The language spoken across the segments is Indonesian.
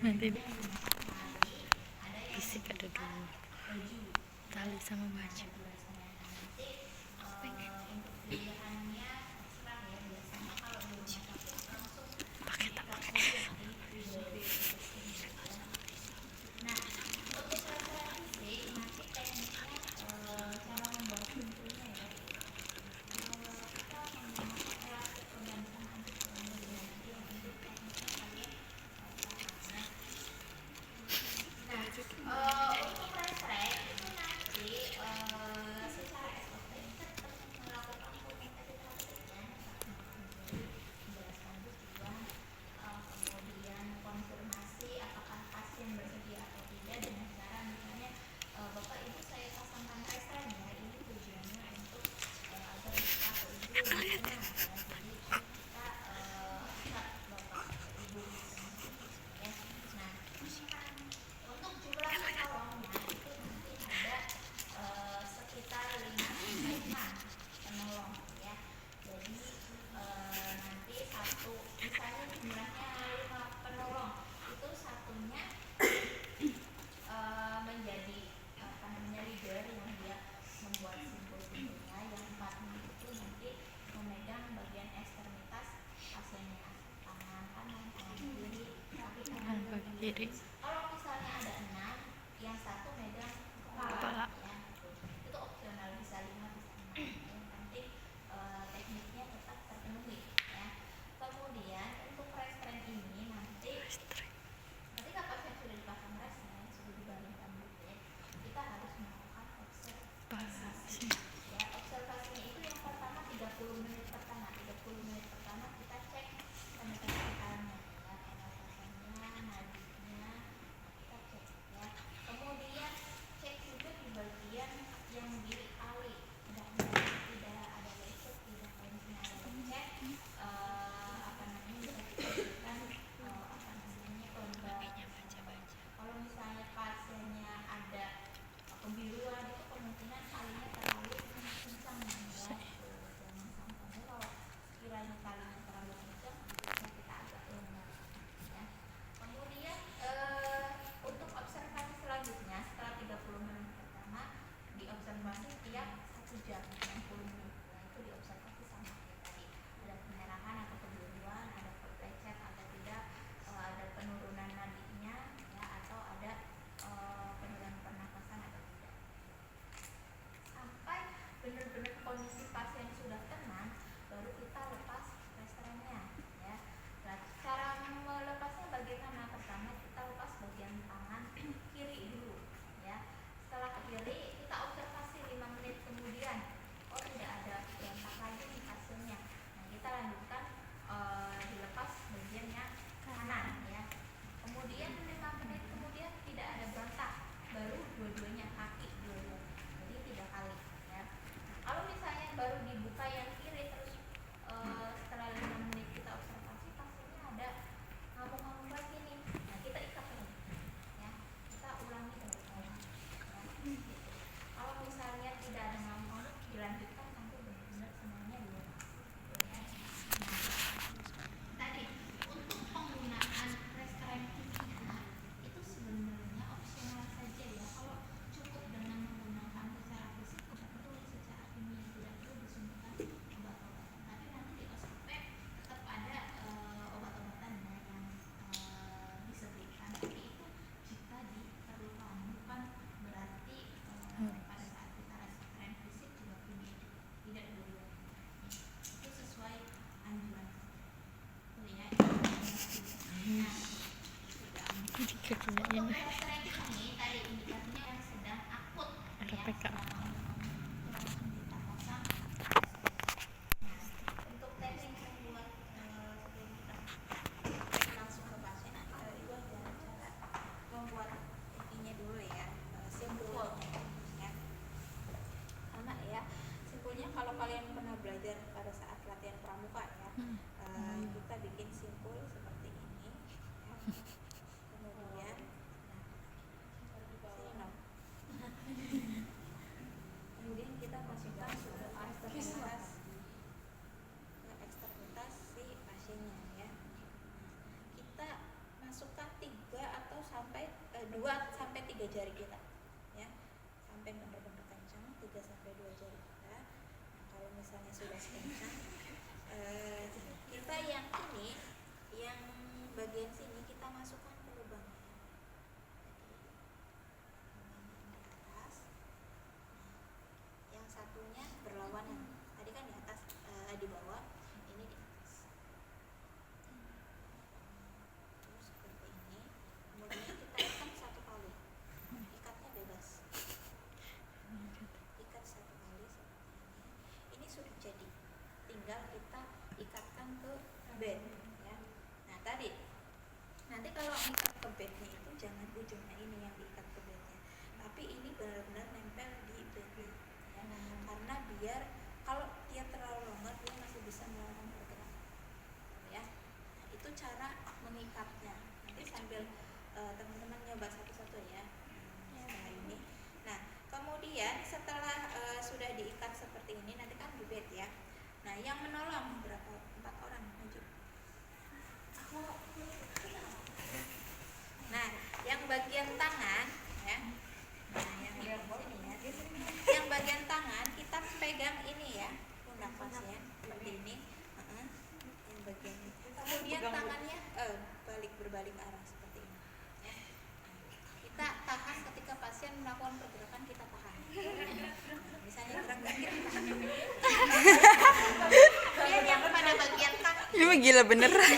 nanti fisik ada dua, tali sama baju. Aku pengen pakai tak pakai. Kiri kepala. Ini RPK. Kalau kalian pernah belajar pada saat latihan pramuka ya, kita bikin simpul seperti ini ya. Kemudian kemudian kita masukkan ke ekstremitas si pasiennya ya. Kita masukkan 3 atau sudah kencang. Kita yang ini, yang bagian sini kita masukkan ke lubangnya. Di atas. Yang satunya berlawanan. Tadi kan di atas, di bawah, ini di atas. Terus seperti ini. Kemudian kita ikat satu kali. Ikatnya bebas. Ikat satu kali seperti ini. Ini sudah jadi. Tinggal kita ikatkan ke bed, ya. Nah tadi, nanti kalau ikat ke bednya itu jangan ujungnya ini yang diikat ke bednya, tapi ini benar-benar nempel di bednya, ya. Karena biar kalau dia terlalu longgar dia masih bisa melakukan pergerakan, ya. Nah, itu cara mengikatnya. Nanti sambil teman-teman nyoba satu-satu ya. Setelah ini, nah kemudian setelah sudah diikat seperti ini, nanti kan di bed ya. Nah yang menolong berapa? 4 orang maju. Nah yang bagian tangan ya. Nah yang sini ya. Yang bagian tangan kita pegang ini ya, pundak pasien seperti ini. Yang bagian ini. Kemudian tangannya berbalik arah seperti ini. Ya. Kita tahan ketika pasien melakukan pergerakan, kita tahan. Misalnya gerak kita tahan. Kemudian yang pada bagian kaki. Ini mah gila beneran.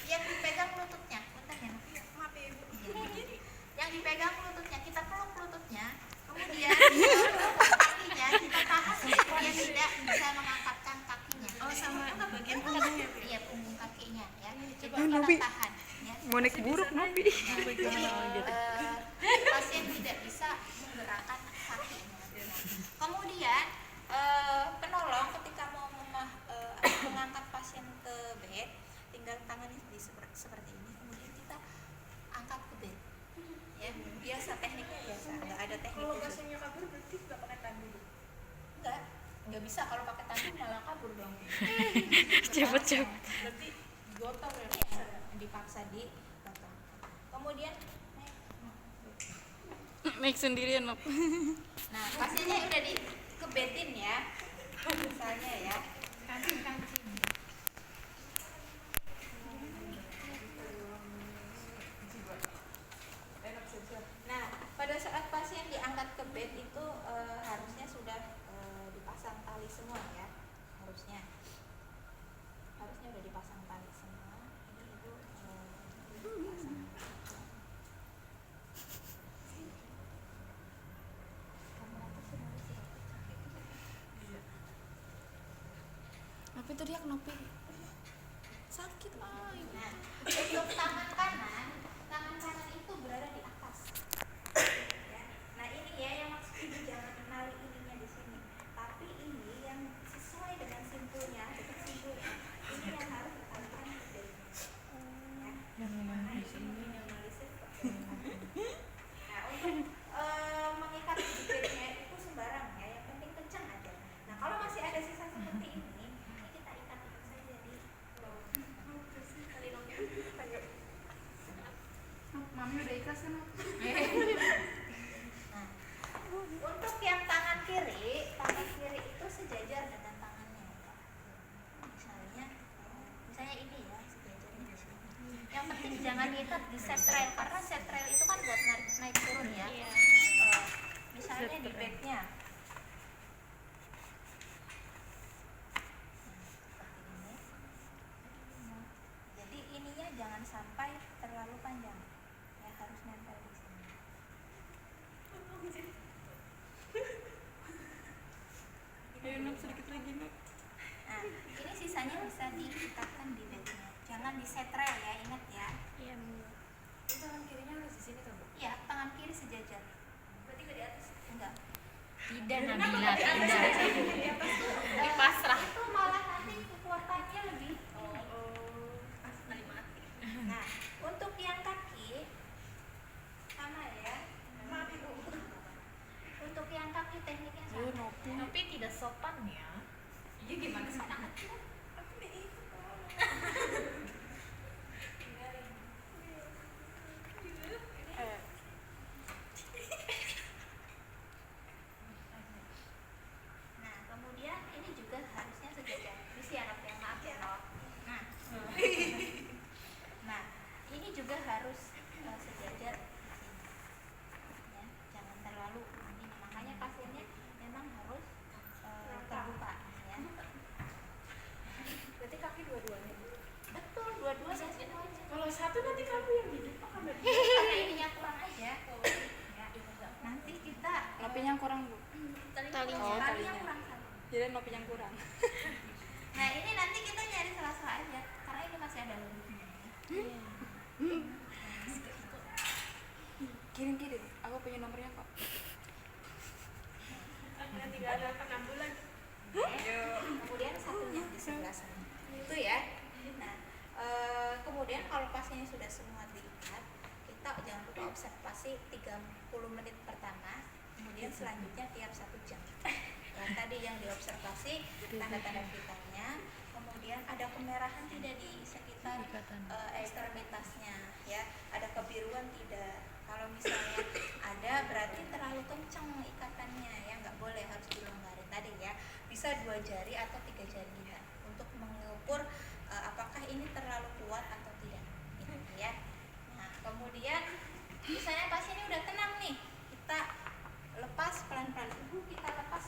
Yang dipegang lututnya. Bentar ya. Maaf ya Ibu. Yang dipegang lututnya, kita peluk lututnya. Kemudian kakinya kita tahan dia tidak bisa mengangkatkan kakinya. Oh sama bagian punggungnya. Iya, punggung kakinya ya. Jadi Nobi. kita tahan ya. Mau naik buruk Nobi. Pasien tidak bisa menggerakkan kakinya. Kemudian penolong ketika mau mengangkat pasien ke bed, tinggal tangannya seperti ini, kemudian kita angkat ke bed. Ya, biasa tekniknya biasa, nggak ada teknik. Kalau khusus. pasiennya kabur berarti nggak pakai tandu. Nggak bisa, kalau pakai tangan malah kabur dong. Cepet. Berarti gotong ya. Ya, dipaksa di potong. Kemudian Naik sendirian Nob. nah pasiennya udah dikebetin ya, misalnya ya. Nah pada saat pasien diangkat ke bed itu harusnya sudah dipasang tali semua ya, harusnya udah dipasang tali semua. Ini ibu pasang. Tapi tadi aku Nobi sakit lah. Nah, untuk tangan kanan itu berada di atas. Ya. Nah ini ya yang maksud ibu jangan nali ininya di sini, tapi ini yang sesuai dengan simpulnya, dekat simpulnya. Ini yang harus ditalikan ke bednya. Ya. Nah ini minimalisir seperti ini. Nah untuk mengikat di bednya itu sembarang ya, yang penting kencang aja. Nah kalau masih ada sisa seperti ini kita ikat saja di bawah. Mami udah ikhlas kan? Nah, untuk yang tangan kiri itu sejajar dengan tangannya ya. Misalnya ini ya, sejajarnya di sini. Yang penting jangan diikat di set rail, karena set rail itu kan buat naik turun ya. Misalnya di bednya. Jadi ininya jangan sampai terlalu panjang, ya harus nempel di sini. Ayo Nob sedikit lagi Nob. Nah, ini sisanya bisa diikatkan di bednya. Jangan di set rail ya, ingat ya. Iya. Ini tangan kirinya harus di sini kan, Bu? Iya, tangan kiri sejajar. Berarti nggak di atas? Enggak. Tidak Nabila, tidak. Pasrah. Itu malah nanti kekuatannya lebih. Nah, untuk yang kaki sama ya. Maaf Ibu. Untuk yang kaki tekniknya Ayo sama. Nobi. Tapi tidak sopan ya. Iya gimana sih? Aku udah ikut. Nah, kemudian ini juga harusnya sejajar. Talinya. Oh, talinya talinya. kurang satu. Jadi nopi yang kurang. Nah ini nanti kita nyari sela-sela aja karena ini masih ada lebihnya. Kirim. Aku punya nomornya kok. Tinggal ada penambulan. Kemudian satunya di sebelah sana itu ya. Nah kemudian kalau pasien sudah semua diikat, kita jangan lupa observasi 30 menit pertama, kemudian selanjutnya tiap 1 jam. Yang tadi yang diobservasi tanda-tanda vitalnya, kemudian ada kemerahan tidak di sekitar ekstremitasnya, ya, ada kebiruan tidak. Kalau misalnya ada berarti terlalu kencang ikatannya, ya, nggak boleh, harus dilonggarin tadi ya. Bisa 2 jari atau 3 jari kita untuk mengukur apakah ini terlalu kuat atau tidak, gitu ya. Nah kemudian misalnya pasiennya udah tenang nih, kita lepas pelan-pelan, kita lepas